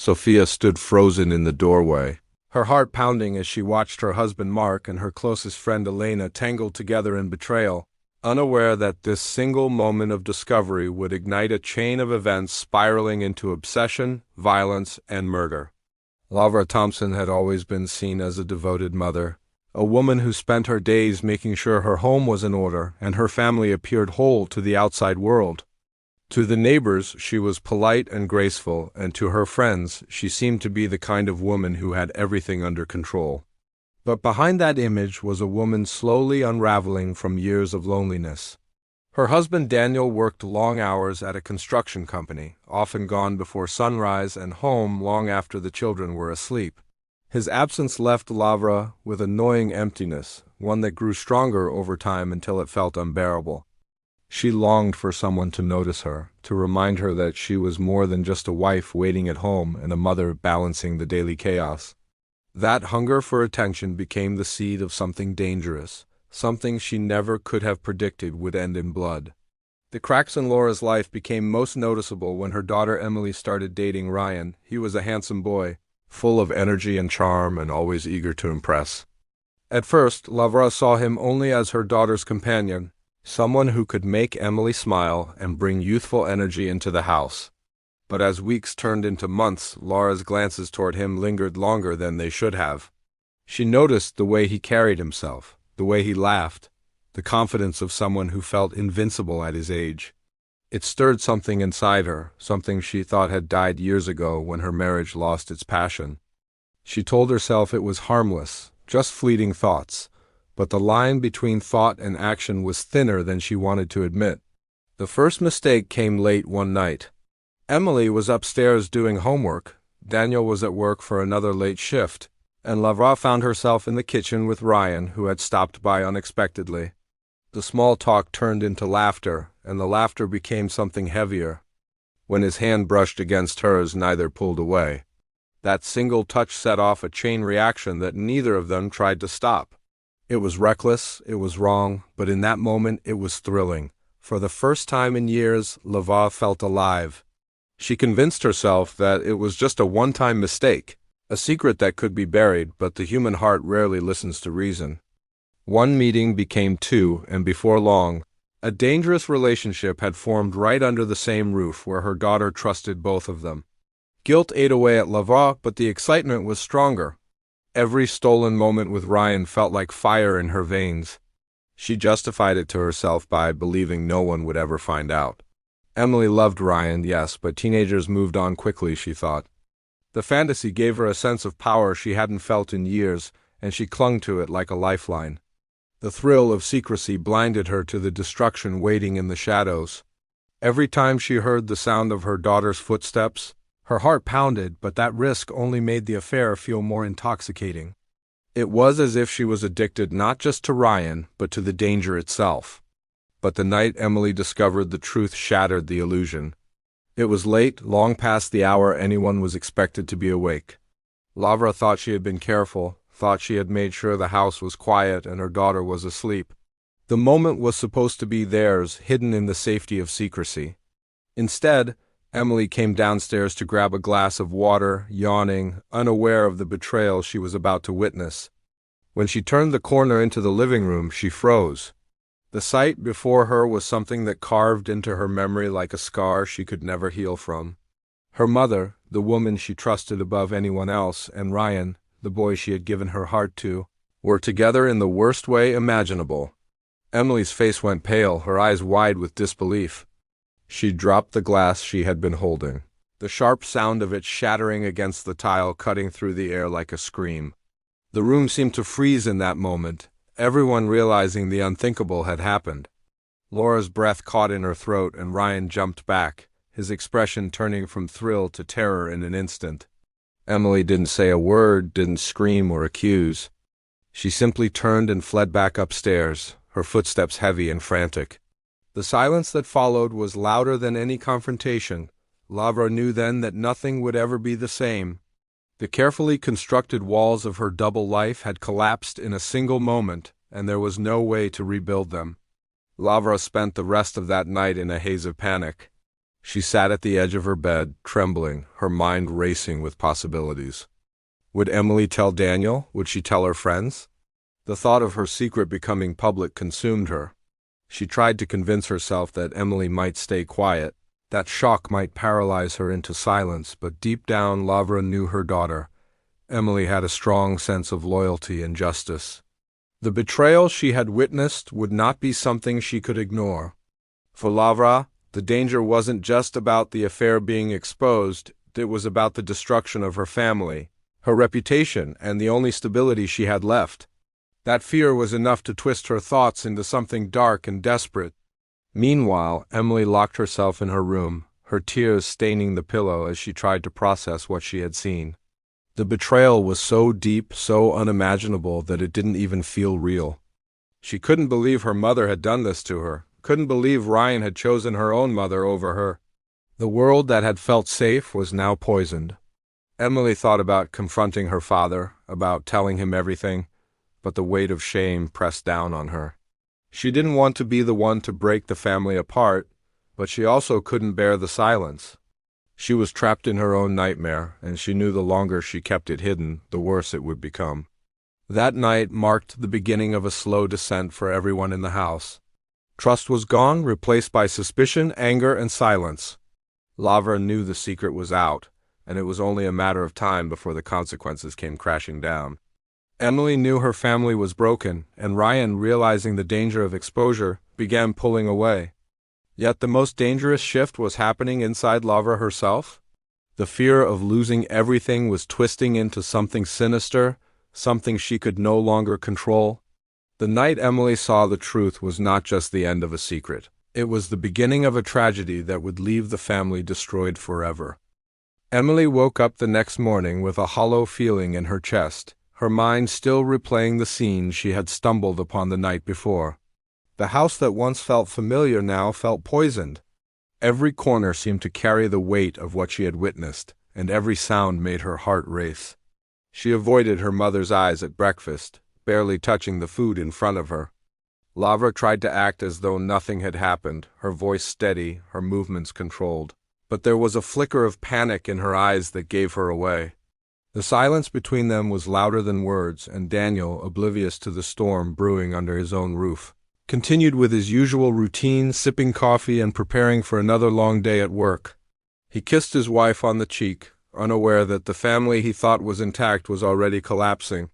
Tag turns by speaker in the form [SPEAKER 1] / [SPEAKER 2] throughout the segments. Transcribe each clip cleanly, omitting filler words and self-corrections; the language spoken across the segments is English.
[SPEAKER 1] Sophia stood frozen in the doorway, her heart pounding as she watched her husband Mark and her closest friend Elena tangled together in betrayal, unaware that this single moment of discovery would ignite a chain of events spiraling into obsession, violence, and murder. Lavra Thompson had always been seen as a devoted mother, a woman who spent her days making sure her home was in order and her family appeared whole to the outside world. To the neighbors, she was polite and graceful, and to her friends, she seemed to be the kind of woman who had everything under control. But behind that image was a woman slowly unraveling from years of loneliness. Her husband Daniel worked long hours at a construction company, often gone before sunrise and home long after the children were asleep. His absence left Lavra with a gnawing emptiness, one that grew stronger over time until it felt unbearable. She longed for someone to notice her, to remind her that she was more than just a wife waiting at home and a mother balancing the daily chaos. That hunger for attention became the seed of something dangerous, something she never could have predicted would end in blood. The cracks in Laura's life became most noticeable when her daughter Emily started dating Ryan. He was a handsome boy, full of energy and charm and always eager to impress. At first, Lavra saw him only as her daughter's companion, someone who could make Emily smile and bring youthful energy into the house. But as weeks turned into months, Laura's glances toward him lingered longer than they should have. She noticed the way he carried himself, the way he laughed, the confidence of someone who felt invincible at his age. It stirred something inside her, something she thought had died years ago when her marriage lost its passion. She told herself it was harmless, just fleeting thoughts, but the line between thought and action was thinner than she wanted to admit. The first mistake came late one night. Emily was upstairs doing homework, Daniel was at work for another late shift, and Lavra found herself in the kitchen with Ryan, who had stopped by unexpectedly. The small talk turned into laughter, and the laughter became something heavier. When his hand brushed against hers, neither pulled away. That single touch set off a chain reaction that neither of them tried to stop. It was reckless, it was wrong, but in that moment it was thrilling. For the first time in years, Lavra felt alive. She convinced herself that it was just a one-time mistake, a secret that could be buried, but the human heart rarely listens to reason. One meeting became two, and before long, a dangerous relationship had formed right under the same roof where her daughter trusted both of them. Guilt ate away at Lavra, but the excitement was stronger. Every stolen moment with Ryan felt like fire in her veins. She justified it to herself by believing no one would ever find out. Emily loved Ryan, yes, but teenagers moved on quickly, she thought. The fantasy gave her a sense of power she hadn't felt in years, and she clung to it like a lifeline. The thrill of secrecy blinded her to the destruction waiting in the shadows. Every time she heard the sound of her daughter's footsteps, her heart pounded, but that risk only made the affair feel more intoxicating. It was as if she was addicted not just to Ryan, but to the danger itself. But the night Emily discovered the truth shattered the illusion. It was late, long past the hour anyone was expected to be awake. Lavra thought she had been careful, thought she had made sure the house was quiet and her daughter was asleep. The moment was supposed to be theirs, hidden in the safety of secrecy. Instead, Emily came downstairs to grab a glass of water, yawning, unaware of the betrayal she was about to witness. When she turned the corner into the living room, she froze. The sight before her was something that carved into her memory like a scar she could never heal from. Her mother, the woman she trusted above anyone else, and Ryan, the boy she had given her heart to, were together in the worst way imaginable. Emily's face went pale, her eyes wide with disbelief. She dropped the glass she had been holding, the sharp sound of it shattering against the tile cutting through the air like a scream. The room seemed to freeze in that moment, everyone realizing the unthinkable had happened. Laura's breath caught in her throat and Ryan jumped back, his expression turning from thrill to terror in an instant. Emily didn't say a word, didn't scream or accuse. She simply turned and fled back upstairs, her footsteps heavy and frantic. The silence that followed was louder than any confrontation. Lavra knew then that nothing would ever be the same. The carefully constructed walls of her double life had collapsed in a single moment, and there was no way to rebuild them. Lavra spent the rest of that night in a haze of panic. She sat at the edge of her bed, trembling, her mind racing with possibilities. Would Emily tell Daniel? Would she tell her friends? The thought of her secret becoming public consumed her. She tried to convince herself that Emily might stay quiet, that shock might paralyze her into silence, but deep down Lavra knew her daughter. Emily had a strong sense of loyalty and justice. The betrayal she had witnessed would not be something she could ignore. For Lavra, the danger wasn't just about the affair being exposed, it was about the destruction of her family, her reputation, and the only stability she had left. That fear was enough to twist her thoughts into something dark and desperate. Meanwhile, Emily locked herself in her room, her tears staining the pillow as she tried to process what she had seen. The betrayal was so deep, so unimaginable, that it didn't even feel real. She couldn't believe her mother had done this to her, couldn't believe Ryan had chosen her own mother over her. The world that had felt safe was now poisoned. Emily thought about confronting her father, about telling him everything, but the weight of shame pressed down on her. She didn't want to be the one to break the family apart, but she also couldn't bear the silence. She was trapped in her own nightmare, and she knew the longer she kept it hidden, the worse it would become. That night marked the beginning of a slow descent for everyone in the house. Trust was gone, replaced by suspicion, anger, and silence. Lavra knew the secret was out, and it was only a matter of time before the consequences came crashing down. Emily knew her family was broken, and Ryan, realizing the danger of exposure, began pulling away. Yet the most dangerous shift was happening inside Lavra herself. The fear of losing everything was twisting into something sinister, something she could no longer control. The night Emily saw the truth was not just the end of a secret. It was the beginning of a tragedy that would leave the family destroyed forever. Emily woke up the next morning with a hollow feeling in her chest, her mind still replaying the scene she had stumbled upon the night before. The house that once felt familiar now felt poisoned. Every corner seemed to carry the weight of what she had witnessed, and every sound made her heart race. She avoided her mother's eyes at breakfast, barely touching the food in front of her. Lavra tried to act as though nothing had happened, her voice steady, her movements controlled. But there was a flicker of panic in her eyes that gave her away. The silence between them was louder than words, and Daniel, oblivious to the storm brewing under his own roof, continued with his usual routine, sipping coffee and preparing for another long day at work. He kissed his wife on the cheek, unaware that the family he thought was intact was already collapsing.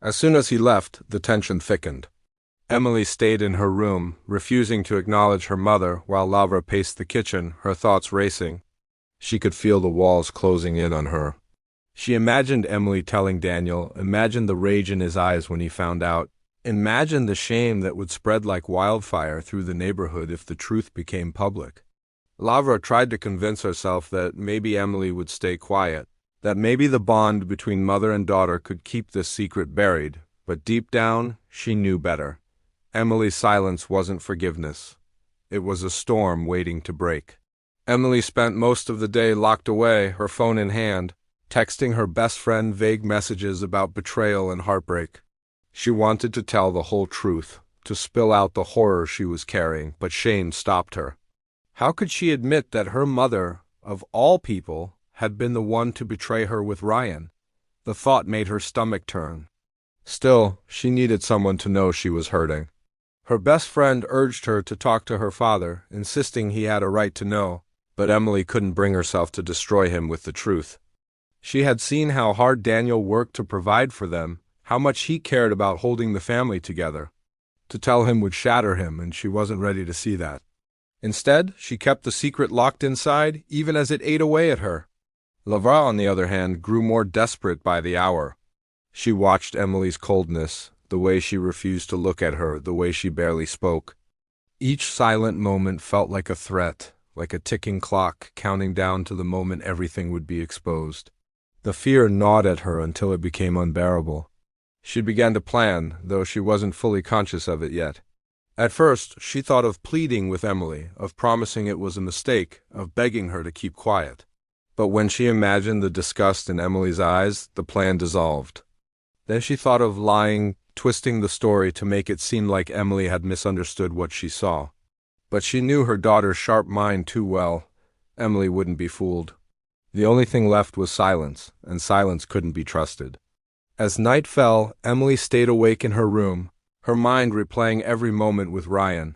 [SPEAKER 1] As soon as he left, the tension thickened. Emily stayed in her room, refusing to acknowledge her mother, while Lavra paced the kitchen, her thoughts racing. She could feel the walls closing in on her. She imagined Emily telling Daniel, imagined the rage in his eyes when he found out, imagined the shame that would spread like wildfire through the neighborhood if the truth became public. Lavra tried to convince herself that maybe Emily would stay quiet, that maybe the bond between mother and daughter could keep this secret buried, but deep down, she knew better. Emily's silence wasn't forgiveness. It was a storm waiting to break. Emily spent most of the day locked away, her phone in hand, texting her best friend vague messages about betrayal and heartbreak. She wanted to tell the whole truth, to spill out the horror she was carrying, but shame stopped her. How could she admit that her mother, of all people, had been the one to betray her with Ryan? The thought made her stomach turn. Still, she needed someone to know she was hurting. Her best friend urged her to talk to her father, insisting he had a right to know, but Emily couldn't bring herself to destroy him with the truth. She had seen how hard Daniel worked to provide for them, how much he cared about holding the family together. To tell him would shatter him, and she wasn't ready to see that. Instead, she kept the secret locked inside, even as it ate away at her. Lavra, on the other hand, grew more desperate by the hour. She watched Emily's coldness, the way she refused to look at her, the way she barely spoke. Each silent moment felt like a threat, like a ticking clock counting down to the moment everything would be exposed. The fear gnawed at her until it became unbearable. She began to plan, though she wasn't fully conscious of it yet. At first, she thought of pleading with Emily, of promising it was a mistake, of begging her to keep quiet. But when she imagined the disgust in Emily's eyes, the plan dissolved. Then she thought of lying, twisting the story to make it seem like Emily had misunderstood what she saw. But she knew her daughter's sharp mind too well. Emily wouldn't be fooled. The only thing left was silence, and silence couldn't be trusted. As night fell, Emily stayed awake in her room, her mind replaying every moment with Ryan.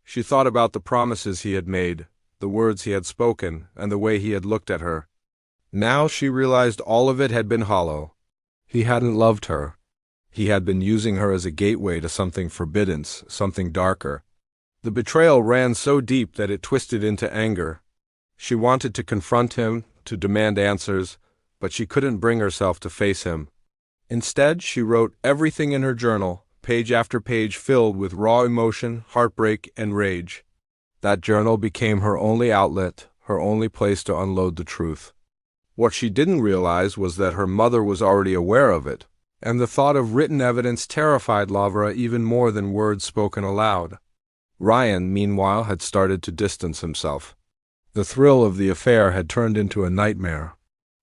[SPEAKER 1] She thought about the promises he had made, the words he had spoken, and the way he had looked at her. Now she realized all of it had been hollow. He hadn't loved her. He had been using her as a gateway to something forbidden, something darker. The betrayal ran so deep that it twisted into anger. She wanted to confront him, to demand answers, but she couldn't bring herself to face him. Instead, she wrote everything in her journal, page after page filled with raw emotion, heartbreak, and rage. That journal became her only outlet, her only place to unload the truth. What she didn't realize was that her mother was already aware of it, and the thought of written evidence terrified Lavra even more than words spoken aloud. Ryan, meanwhile, had started to distance himself. The thrill of the affair had turned into a nightmare.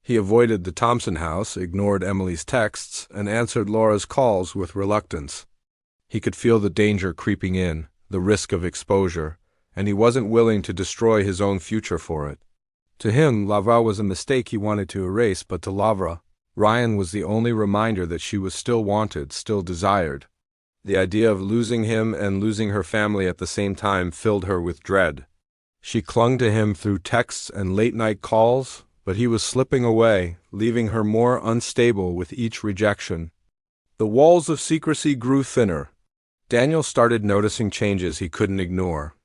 [SPEAKER 1] He avoided the Thompson house, ignored Emily's texts, and answered Laura's calls with reluctance. He could feel the danger creeping in, the risk of exposure, and he wasn't willing to destroy his own future for it. To him, Lavra was a mistake he wanted to erase, but to Lavra, Ryan was the only reminder that she was still wanted, still desired. The idea of losing him and losing her family at the same time filled her with dread. She clung to him through texts and late-night calls, but he was slipping away, leaving her more unstable with each rejection. The walls of secrecy grew thinner. Daniel started noticing changes he couldn't ignore.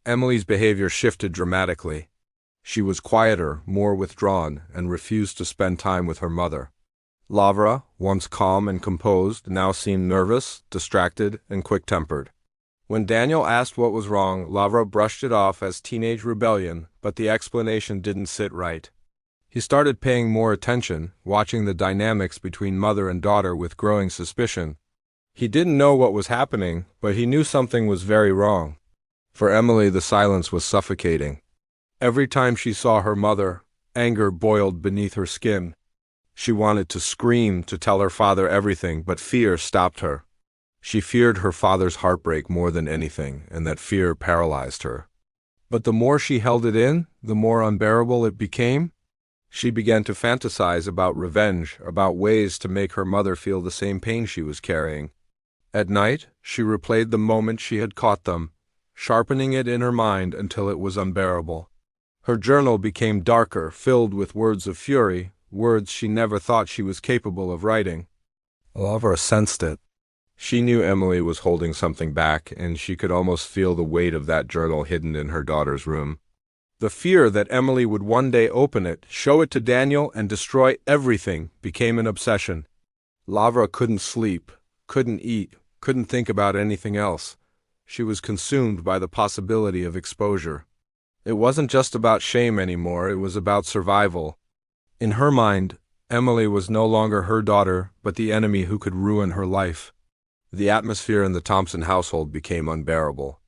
[SPEAKER 1] Emily's behavior shifted dramatically. She was quieter, more withdrawn, and refused to spend time with her mother. Lavra, once calm and composed, now seemed nervous, distracted, and quick-tempered. When Daniel asked what was wrong, Lavra brushed it off as teenage rebellion, but the explanation didn't sit right. He started paying more attention, watching the dynamics between mother and daughter with growing suspicion. He didn't know what was happening, but he knew something was very wrong. For Emily, the silence was suffocating. Every time she saw her mother, anger boiled beneath her skin. She wanted to scream, to tell her father everything, but fear stopped her. She feared her father's heartbreak more than anything, and that fear paralyzed her. But the more she held it in, the more unbearable it became. She began to fantasize about revenge, about ways to make her mother feel the same pain she was carrying. At night, she replayed the moment she had caught them, sharpening it in her mind until it was unbearable. Her journal became darker, filled with words of fury, words she never thought she was capable of writing. Lavra sensed it. She knew Emily was holding something back, and she could almost feel the weight of that journal hidden in her daughter's room. The fear that Emily would one day open it, show it to Daniel, and destroy everything became an obsession. Lavra couldn't sleep, couldn't eat, couldn't think about anything else. She was consumed by the possibility of exposure. It wasn't just about shame anymore, it was about survival. In her mind, Emily was no longer her daughter, but the enemy who could ruin her life. The atmosphere in the Thompson household became unbearable.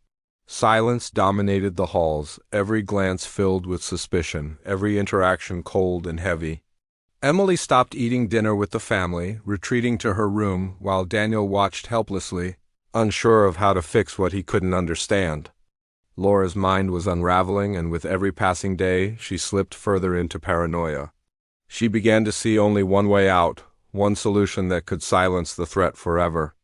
[SPEAKER 1] Silence dominated the halls, every glance filled with suspicion, every interaction cold and heavy. Emily stopped eating dinner with the family, retreating to her room while Daniel watched helplessly, unsure of how to fix what he couldn't understand. Laura's mind was unraveling, and with every passing day, she slipped further into paranoia. She began to see only one way out, one solution that could silence the threat forever.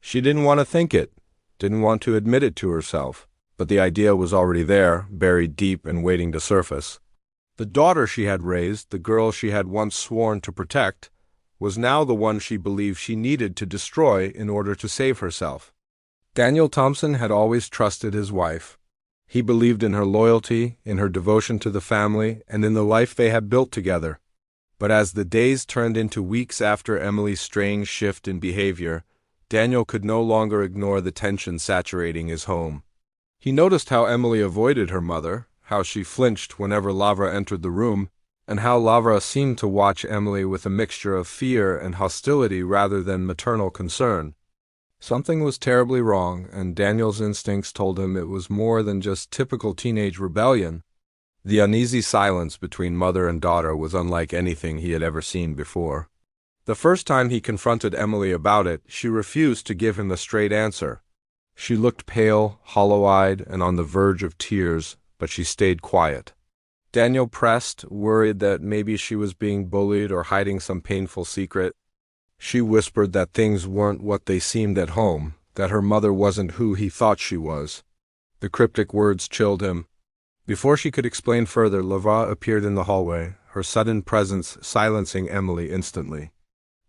[SPEAKER 1] She didn't want to think it, didn't want to admit it to herself, but the idea was already there, buried deep and waiting to surface. The daughter she had raised, the girl she had once sworn to protect, was now the one she believed she needed to destroy in order to save herself. Daniel Thompson had always trusted his wife. He believed in her loyalty, in her devotion to the family, and in the life they had built together. But as the days turned into weeks after Emily's strange shift in behavior, Daniel could no longer ignore the tension saturating his home. He noticed how Emily avoided her mother, how she flinched whenever Lavra entered the room, and how Lavra seemed to watch Emily with a mixture of fear and hostility rather than maternal concern. Something was terribly wrong, and Daniel's instincts told him it was more than just typical teenage rebellion. The uneasy silence between mother and daughter was unlike anything he had ever seen before. The first time he confronted Emily about it, she refused to give him the straight answer. She looked pale, hollow-eyed, and on the verge of tears, but she stayed quiet. Daniel pressed, worried that maybe she was being bullied or hiding some painful secret. She whispered that things weren't what they seemed at home, that her mother wasn't who he thought she was. The cryptic words chilled him. Before she could explain further, Lavra appeared in the hallway, her sudden presence silencing Emily instantly.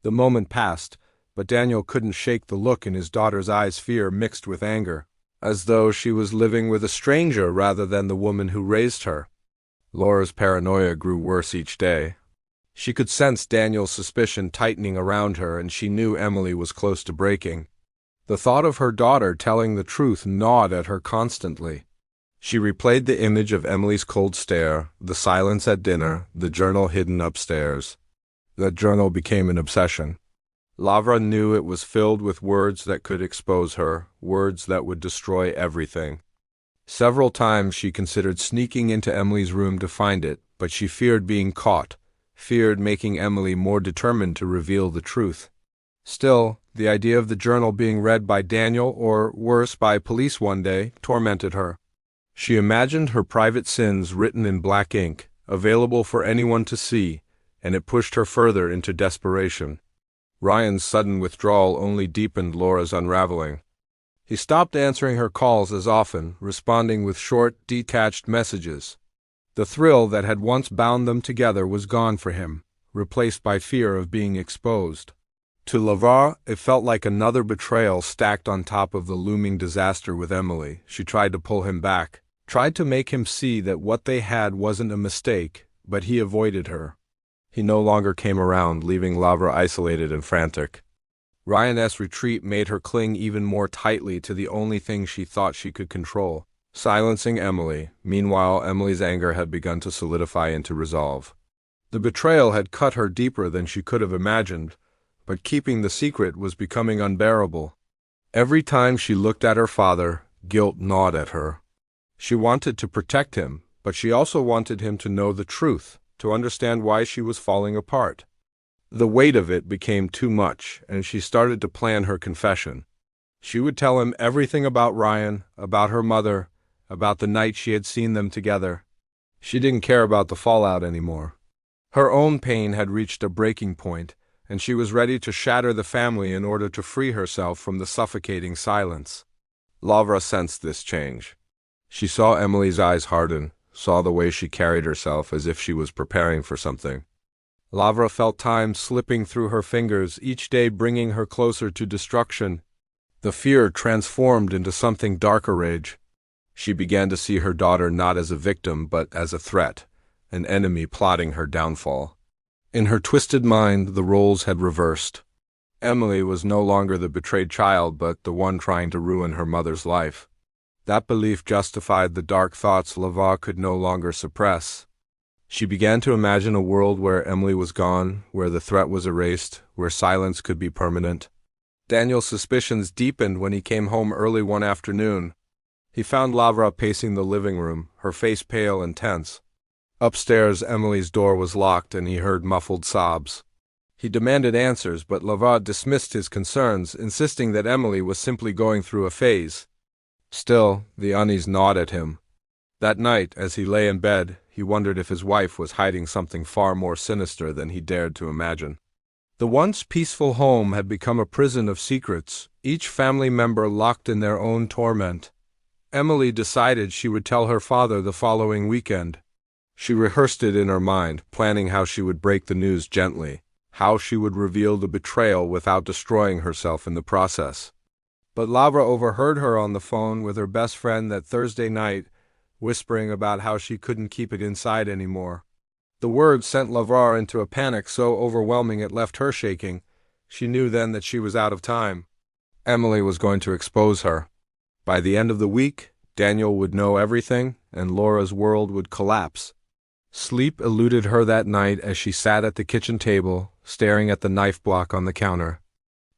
[SPEAKER 1] The moment passed, but Daniel couldn't shake the look in his daughter's eyes, fear mixed with anger, as though she was living with a stranger rather than the woman who raised her. Laura's paranoia grew worse each day. She could sense Daniel's suspicion tightening around her, and she knew Emily was close to breaking. The thought of her daughter telling the truth gnawed at her constantly. She replayed the image of Emily's cold stare, the silence at dinner, the journal hidden upstairs. That journal became an obsession. Lavra knew it was filled with words that could expose her, words that would destroy everything. Several times she considered sneaking into Emily's room to find it, but she feared being caught, feared making Emily more determined to reveal the truth. Still, the idea of the journal being read by Daniel, or worse, by police one day, tormented her. She imagined her private sins written in black ink, available for anyone to see, and it pushed her further into desperation. Ryan's sudden withdrawal only deepened Laura's unraveling. He stopped answering her calls as often, responding with short, detached messages. The thrill that had once bound them together was gone for him, replaced by fear of being exposed. To Lavra, it felt like another betrayal stacked on top of the looming disaster with Emily. She tried to pull him back, tried to make him see that what they had wasn't a mistake, but he avoided her. He no longer came around, leaving Lavra isolated and frantic. Ryan's retreat made her cling even more tightly to the only thing she thought she could control, silencing Emily. Meanwhile, Emily's anger had begun to solidify into resolve. The betrayal had cut her deeper than she could have imagined, but keeping the secret was becoming unbearable. Every time she looked at her father, guilt gnawed at her. She wanted to protect him, but she also wanted him to know the truth, to understand why she was falling apart. The weight of it became too much, and she started to plan her confession. She would tell him everything about Ryan, about her mother, about the night she had seen them together. She didn't care about the fallout anymore. Her own pain had reached a breaking point, and she was ready to shatter the family in order to free herself from the suffocating silence. Lavra sensed this change. She saw Emily's eyes harden, saw the way she carried herself as if she was preparing for something. Lavra felt time slipping through her fingers, each day bringing her closer to destruction. The fear transformed into something darker rage. She began to see her daughter not as a victim but as a threat, an enemy plotting her downfall. In her twisted mind, the roles had reversed. Emily was no longer the betrayed child but the one trying to ruin her mother's life. That belief justified the dark thoughts Lavra could no longer suppress. She began to imagine a world where Emily was gone, where the threat was erased, where silence could be permanent. Daniel's suspicions deepened when he came home early one afternoon. He found Lavra pacing the living room, her face pale and tense. Upstairs, Emily's door was locked and he heard muffled sobs. He demanded answers, but Lavra dismissed his concerns, insisting that Emily was simply going through a phase. Still, the unease gnawed at him. That night, as he lay in bed, he wondered if his wife was hiding something far more sinister than he dared to imagine. The once peaceful home had become a prison of secrets, each family member locked in their own torment. Emily decided she would tell her father the following weekend. She rehearsed it in her mind, planning how she would break the news gently, how she would reveal the betrayal without destroying herself in the process. But Lavra overheard her on the phone with her best friend that Thursday night, whispering about how she couldn't keep it inside anymore. The words sent Lavra into a panic so overwhelming it left her shaking. She knew then that she was out of time. Emily was going to expose her. By the end of the week, Daniel would know everything, and Laura's world would collapse. Sleep eluded her that night as she sat at the kitchen table, staring at the knife block on the counter.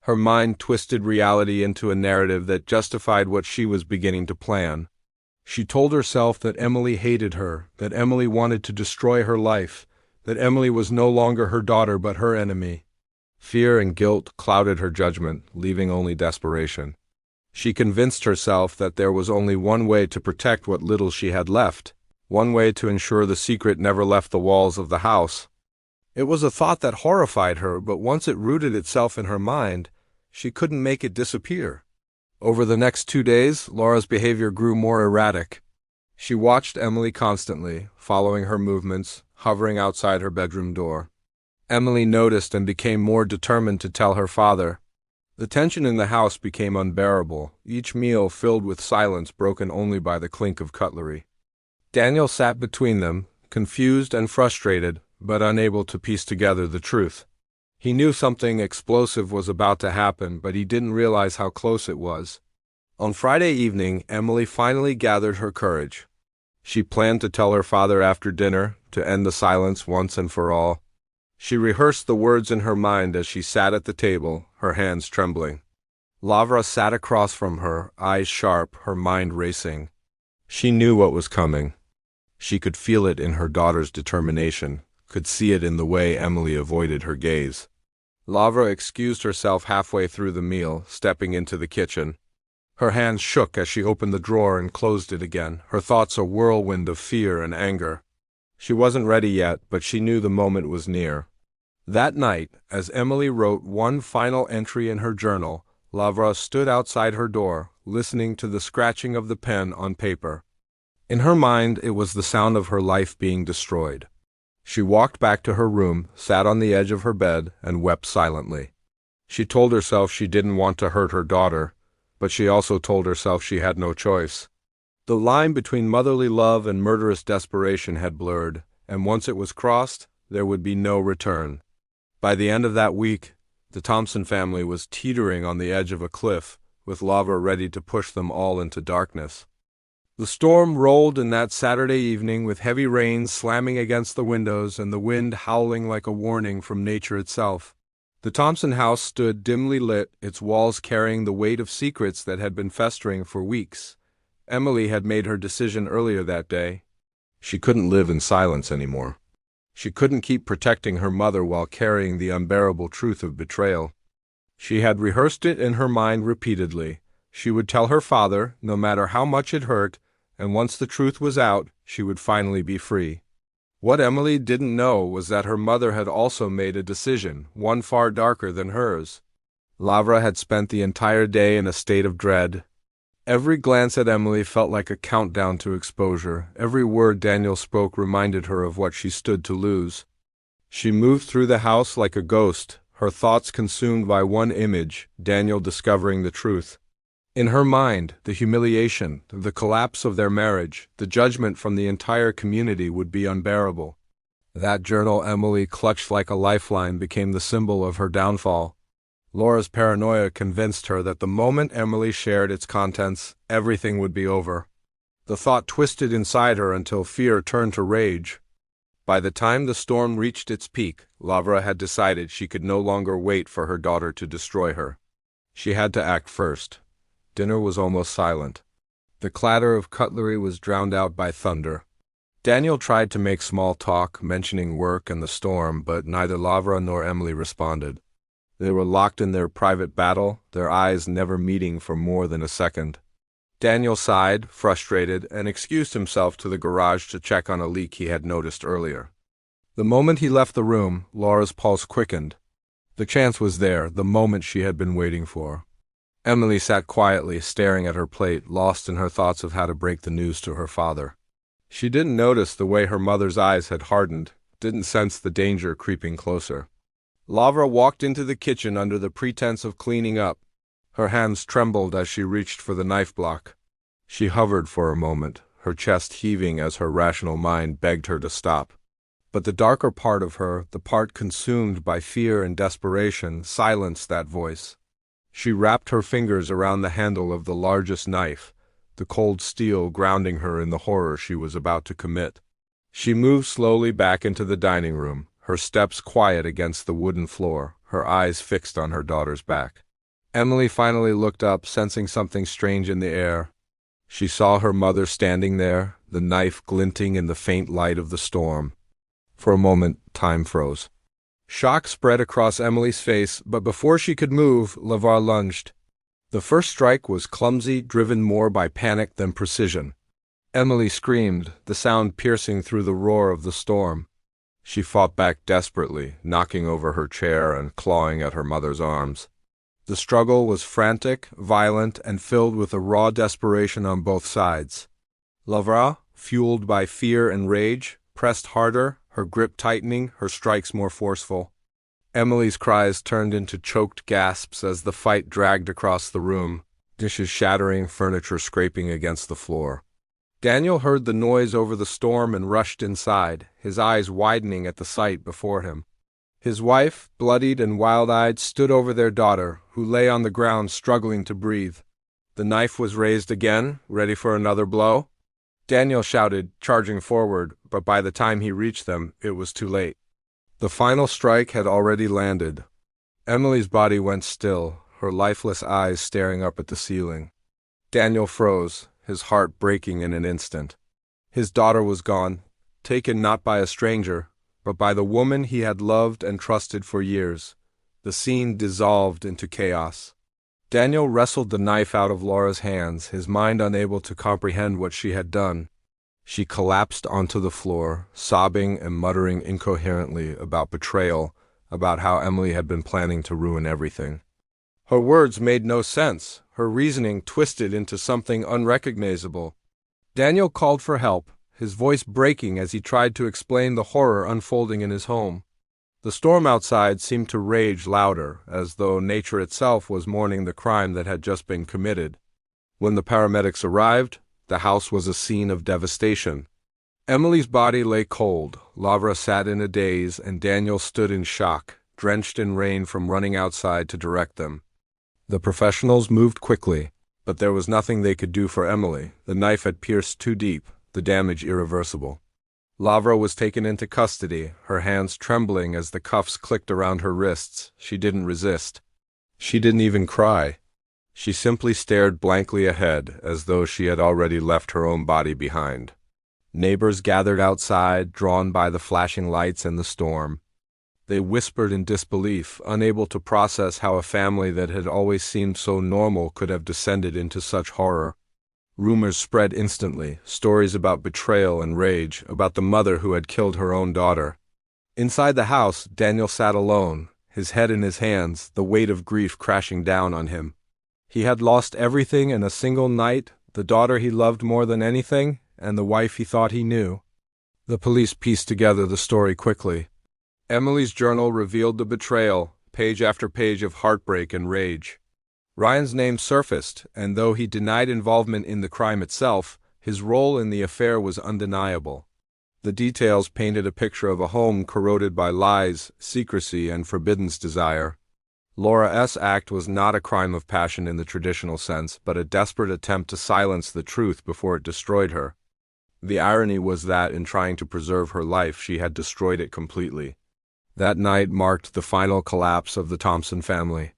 [SPEAKER 1] Her mind twisted reality into a narrative that justified what she was beginning to plan. She told herself that Emily hated her, that Emily wanted to destroy her life, that Emily was no longer her daughter but her enemy. Fear and guilt clouded her judgment, leaving only desperation. She convinced herself that there was only one way to protect what little she had left. one way to ensure the secret never left the walls of the house. It was a thought that horrified her, but once it rooted itself in her mind, she couldn't make it disappear. Over the next 2 days, Laura's behavior grew more erratic. She watched Emily constantly, following her movements, hovering outside her bedroom door. Emily noticed and became more determined to tell her father. The tension in the house became unbearable, each meal filled with silence broken only by the clink of cutlery. Daniel sat between them, confused and frustrated, but unable to piece together the truth. He knew something explosive was about to happen, but he didn't realize how close it was. On Friday evening, Emily finally gathered her courage. She planned to tell her father after dinner, to end the silence once and for all. She rehearsed the words in her mind as she sat at the table, her hands trembling. Lavra sat across from her, eyes sharp, her mind racing. She knew what was coming. She could feel it in her daughter's determination, could see it in the way Emily avoided her gaze. Lavra excused herself halfway through the meal, stepping into the kitchen. Her hands shook as she opened the drawer and closed it again, her thoughts a whirlwind of fear and anger. She wasn't ready yet, but she knew the moment was near. That night, as Emily wrote one final entry in her journal, Lavra stood outside her door, listening to the scratching of the pen on paper. In her mind, it was the sound of her life being destroyed. She walked back to her room, sat on the edge of her bed, and wept silently. She told herself she didn't want to hurt her daughter, but she also told herself she had no choice. The line between motherly love and murderous desperation had blurred, and once it was crossed, there would be no return. By the end of that week, the Thompson family was teetering on the edge of a cliff, with Lavra ready to push them all into darkness. The storm rolled in that Saturday evening, with heavy rains slamming against the windows and the wind howling like a warning from nature itself. The Thompson house stood dimly lit, its walls carrying the weight of secrets that had been festering for weeks. Emily had made her decision earlier that day. She couldn't live in silence anymore. She couldn't keep protecting her mother while carrying the unbearable truth of betrayal. She had rehearsed it in her mind repeatedly. She would tell her father, no matter how much it hurt, and once the truth was out, she would finally be free. What Emily didn't know was that her mother had also made a decision, one far darker than hers. Lavra had spent the entire day in a state of dread. Every glance at Emily felt like a countdown to exposure. Every word Daniel spoke reminded her of what she stood to lose. She moved through the house like a ghost, her thoughts consumed by one image, Daniel discovering the truth. In her mind, the humiliation, the collapse of their marriage, the judgment from the entire community would be unbearable. That journal Emily clutched like a lifeline became the symbol of her downfall. Laura's paranoia convinced her that the moment Emily shared its contents, everything would be over. The thought twisted inside her until fear turned to rage. By the time the storm reached its peak, Lavra had decided she could no longer wait for her daughter to destroy her. She had to act first. Dinner was almost silent. The clatter of cutlery was drowned out by thunder. Daniel tried to make small talk, mentioning work and the storm, but neither Lavra nor Emily responded. They were locked in their private battle, their eyes never meeting for more than a second. Daniel sighed, frustrated, and excused himself to the garage to check on a leak he had noticed earlier. The moment he left the room, Laura's pulse quickened. The chance was there, the moment she had been waiting for. Emily sat quietly, staring at her plate, lost in her thoughts of how to break the news to her father. She didn't notice the way her mother's eyes had hardened, didn't sense the danger creeping closer. Lavra walked into the kitchen under the pretense of cleaning up. Her hands trembled as she reached for the knife block. She hovered for a moment, her chest heaving as her rational mind begged her to stop. But the darker part of her, the part consumed by fear and desperation, silenced that voice. She wrapped her fingers around the handle of the largest knife, the cold steel grounding her in the horror she was about to commit. She moved slowly back into the dining room, her steps quiet against the wooden floor, her eyes fixed on her daughter's back. Emily finally looked up, sensing something strange in the air. She saw her mother standing there, the knife glinting in the faint light of the storm. For a moment, time froze. Shock spread across Emily's face, but before she could move, Lavra lunged. The first strike was clumsy, driven more by panic than precision. Emily screamed, the sound piercing through the roar of the storm. She fought back desperately, knocking over her chair and clawing at her mother's arms. The struggle was frantic, violent, and filled with a raw desperation on both sides. Lavra, fueled by fear and rage, pressed harder, her grip tightening, her strikes more forceful. Emily's cries turned into choked gasps as the fight dragged across the room, dishes shattering, furniture scraping against the floor. Daniel heard the noise over the storm and rushed inside, his eyes widening at the sight before him. His wife, bloodied and wild-eyed, stood over their daughter, who lay on the ground struggling to breathe. The knife was raised again, ready for another blow. Daniel shouted, charging forward, but by the time he reached them, it was too late. The final strike had already landed. Emily's body went still, her lifeless eyes staring up at the ceiling. Daniel froze, his heart breaking in an instant. His daughter was gone, taken not by a stranger, but by the woman he had loved and trusted for years. The scene dissolved into chaos. Daniel wrestled the knife out of Laura's hands, his mind unable to comprehend what she had done. She collapsed onto the floor, sobbing and muttering incoherently about betrayal, about how Emily had been planning to ruin everything. Her words made no sense, her reasoning twisted into something unrecognizable. Daniel called for help, his voice breaking as he tried to explain the horror unfolding in his home. The storm outside seemed to rage louder, as though nature itself was mourning the crime that had just been committed. When the paramedics arrived, the house was a scene of devastation. Emily's body lay cold, Lavra sat in a daze, and Daniel stood in shock, drenched in rain from running outside to direct them. The professionals moved quickly, but there was nothing they could do for Emily. The knife had pierced too deep, the damage irreversible. Lavra was taken into custody, her hands trembling as the cuffs clicked around her wrists. She didn't resist. She didn't even cry. She simply stared blankly ahead, as though she had already left her own body behind. Neighbors gathered outside, drawn by the flashing lights and the storm. They whispered in disbelief, unable to process how a family that had always seemed so normal could have descended into such horror. Rumors spread instantly, stories about betrayal and rage, about the mother who had killed her own daughter. Inside the house, Daniel sat alone, his head in his hands, the weight of grief crashing down on him. He had lost everything in a single night, the daughter he loved more than anything, and the wife he thought he knew. The police pieced together the story quickly. Emily's journal revealed the betrayal, page after page of heartbreak and rage. Ryan's name surfaced, and though he denied involvement in the crime itself, his role in the affair was undeniable. The details painted a picture of a home corroded by lies, secrecy, and forbidden desire. Laura S.'s act was not a crime of passion in the traditional sense, but a desperate attempt to silence the truth before it destroyed her. The irony was that in trying to preserve her life, she had destroyed it completely. That night marked the final collapse of the Thompson family.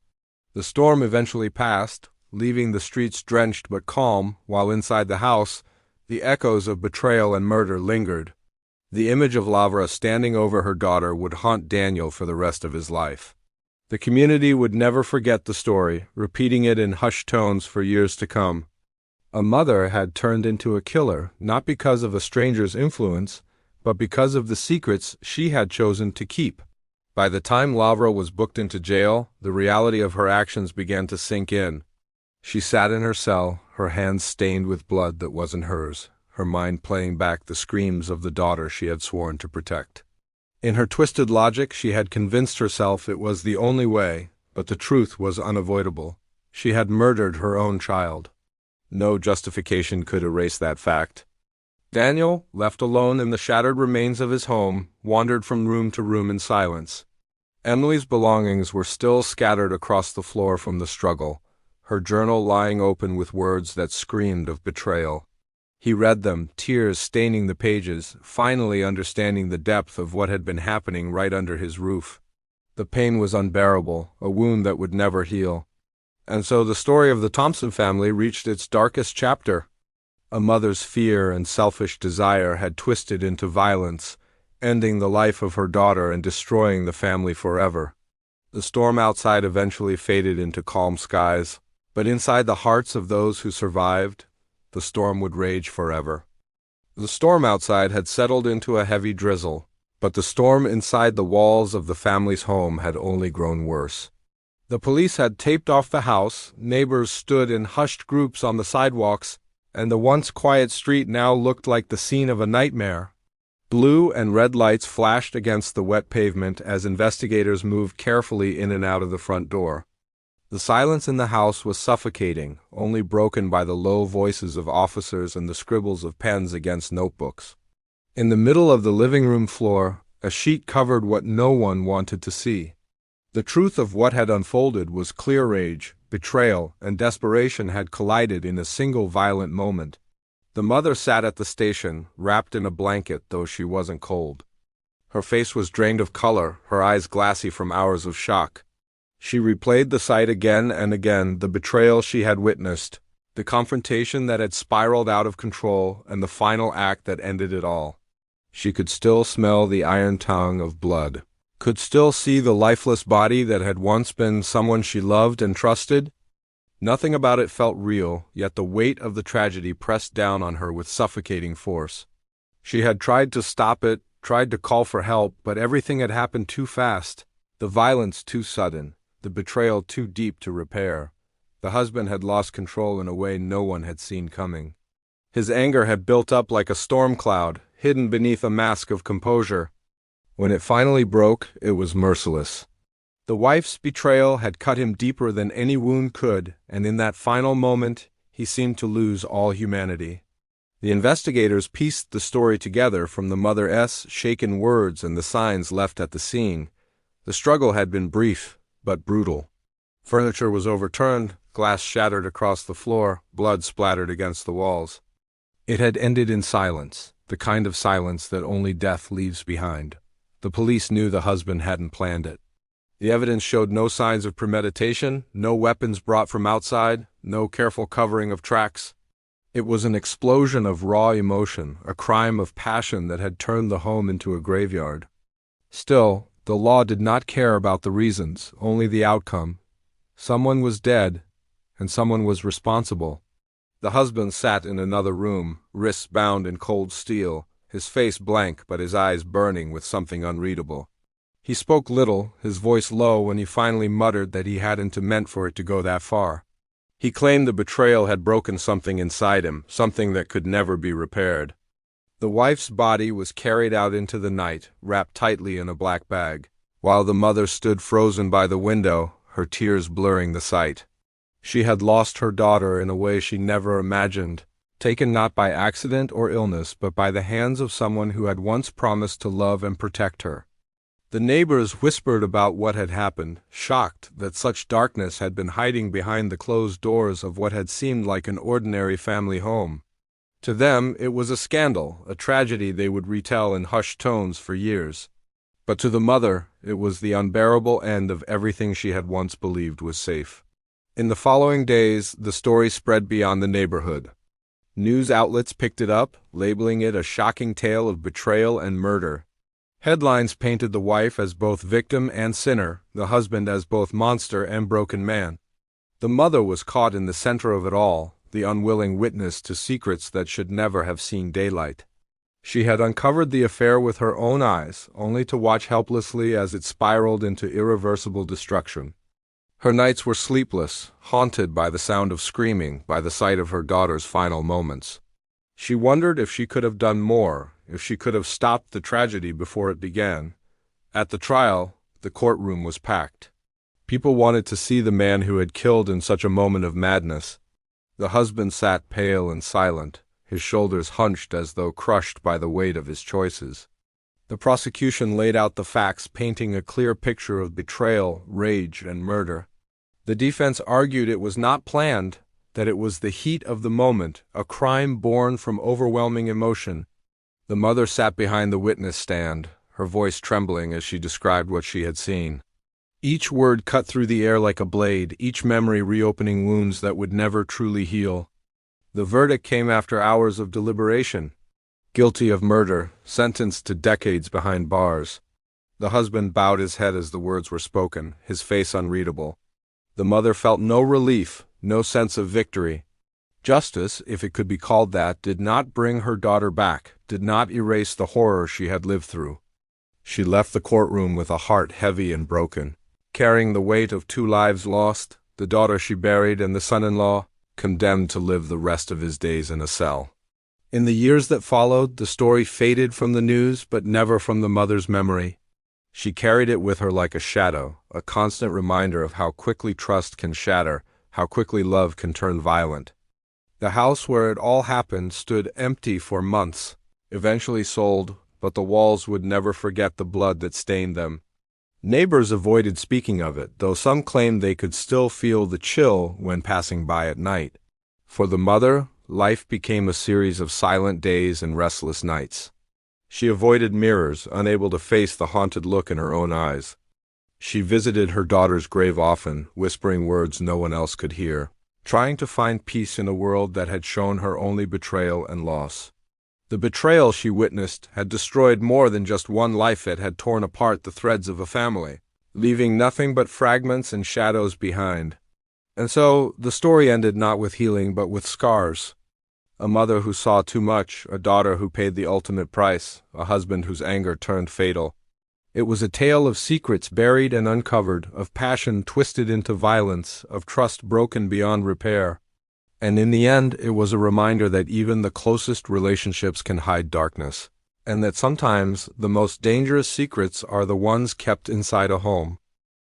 [SPEAKER 1] The storm eventually passed, leaving the streets drenched but calm, while inside the house, the echoes of betrayal and murder lingered. The image of Lavra standing over her daughter would haunt Daniel for the rest of his life. The community would never forget the story, repeating it in hushed tones for years to come. A mother had turned into a killer, not because of a stranger's influence, but because of the secrets she had chosen to keep. By the time Lavra was booked into jail, the reality of her actions began to sink in. She sat in her cell, her hands stained with blood that wasn't hers, her mind playing back the screams of the daughter she had sworn to protect. In her twisted logic, she had convinced herself it was the only way, but the truth was unavoidable. She had murdered her own child. No justification could erase that fact. Daniel, left alone in the shattered remains of his home, wandered from room to room in silence. Emily's belongings were still scattered across the floor from the struggle, her journal lying open with words that screamed of betrayal. He read them, tears staining the pages, finally understanding the depth of what had been happening right under his roof. The pain was unbearable, a wound that would never heal. And so the story of the Thompson family reached its darkest chapter. A mother's fear and selfish desire had twisted into violence, ending the life of her daughter and destroying the family forever. The storm outside eventually faded into calm skies, but inside the hearts of those who survived, the storm would rage forever. The storm outside had settled into a heavy drizzle, but the storm inside the walls of the family's home had only grown worse. The police had taped off the house, neighbors stood in hushed groups on the sidewalks, and the once quiet street now looked like the scene of a nightmare. Blue and red lights flashed against the wet pavement as investigators moved carefully in and out of the front door. The silence in the house was suffocating, only broken by the low voices of officers and the scribbles of pens against notebooks. In the middle of the living room floor, a sheet covered what no one wanted to see. The truth of what had unfolded was clear. Rage, betrayal, and desperation had collided in a single violent moment. The mother sat at the station, wrapped in a blanket, though she wasn't cold. Her face was drained of color, her eyes glassy from hours of shock. She replayed the sight again and again, the betrayal she had witnessed, the confrontation that had spiraled out of control, and the final act that ended it all. She could still smell the iron tongue of blood, could still see the lifeless body that had once been someone she loved and trusted. Nothing about it felt real, yet the weight of the tragedy pressed down on her with suffocating force. She had tried to stop it, tried to call for help, but everything had happened too fast, the violence too sudden, the betrayal too deep to repair. The husband had lost control in a way no one had seen coming. His anger had built up like a storm cloud, hidden beneath a mask of composure. When it finally broke, it was merciless. The wife's betrayal had cut him deeper than any wound could, and in that final moment, he seemed to lose all humanity. The investigators pieced the story together from the mother's shaken words and the signs left at the scene. The struggle had been brief, but brutal. Furniture was overturned, glass shattered across the floor, blood splattered against the walls. It had ended in silence, the kind of silence that only death leaves behind. The police knew the husband hadn't planned it. The evidence showed no signs of premeditation, no weapons brought from outside, no careful covering of tracks. It was an explosion of raw emotion, a crime of passion that had turned the home into a graveyard. Still, the law did not care about the reasons, only the outcome. Someone was dead, and someone was responsible. The husband sat in another room, wrists bound in cold steel, his face blank but his eyes burning with something unreadable. He spoke little, his voice low when he finally muttered that he hadn't meant for it to go that far. He claimed the betrayal had broken something inside him, something that could never be repaired. The wife's body was carried out into the night, wrapped tightly in a black bag, while the mother stood frozen by the window, her tears blurring the sight. She had lost her daughter in a way she never imagined, taken not by accident or illness, but by the hands of someone who had once promised to love and protect her. The neighbors whispered about what had happened, shocked that such darkness had been hiding behind the closed doors of what had seemed like an ordinary family home. To them, it was a scandal, a tragedy they would retell in hushed tones for years. But to the mother, it was the unbearable end of everything she had once believed was safe. In the following days, the story spread beyond the neighborhood. News outlets picked it up, labeling it a shocking tale of betrayal and murder. Headlines painted the wife as both victim and sinner, the husband as both monster and broken man. The mother was caught in the center of it all, the unwilling witness to secrets that should never have seen daylight. She had uncovered the affair with her own eyes, only to watch helplessly as it spiraled into irreversible destruction. Her nights were sleepless, haunted by the sound of screaming, by the sight of her daughter's final moments. She wondered if she could have done more, if she could have stopped the tragedy before it began. At the trial, the courtroom was packed. People wanted to see the man who had killed in such a moment of madness. The husband sat pale and silent, his shoulders hunched as though crushed by the weight of his choices. The prosecution laid out the facts, painting a clear picture of betrayal, rage, and murder. The defense argued it was not planned, that it was the heat of the moment, a crime born from overwhelming emotion. The mother sat behind the witness stand, her voice trembling as she described what she had seen. Each word cut through the air like a blade, each memory reopening wounds that would never truly heal. The verdict came after hours of deliberation. Guilty of murder, sentenced to decades behind bars. The husband bowed his head as the words were spoken, his face unreadable. The mother felt no relief, no sense of victory. Justice, if it could be called that, did not bring her daughter back, did not erase the horror she had lived through. She left the courtroom with a heart heavy and broken, carrying the weight of 2 lives lost, the daughter she buried and the son-in-law, condemned to live the rest of his days in a cell. In the years that followed, the story faded from the news, but never from the mother's memory. She carried it with her like a shadow, a constant reminder of how quickly trust can shatter, how quickly love can turn violent. The house where it all happened stood empty for months, eventually sold, but the walls would never forget the blood that stained them. Neighbors avoided speaking of it, though some claimed they could still feel the chill when passing by at night. For the mother, life became a series of silent days and restless nights. She avoided mirrors, unable to face the haunted look in her own eyes. She visited her daughter's grave often, whispering words no one else could hear, trying to find peace in a world that had shown her only betrayal and loss. The betrayal she witnessed had destroyed more than just one life. It had torn apart the threads of a family, leaving nothing but fragments and shadows behind. And so, the story ended not with healing but with scars. A mother who saw too much, a daughter who paid the ultimate price, a husband whose anger turned fatal. It was a tale of secrets buried and uncovered, of passion twisted into violence, of trust broken beyond repair. And in the end, it was a reminder that even the closest relationships can hide darkness, and that sometimes the most dangerous secrets are the ones kept inside a home.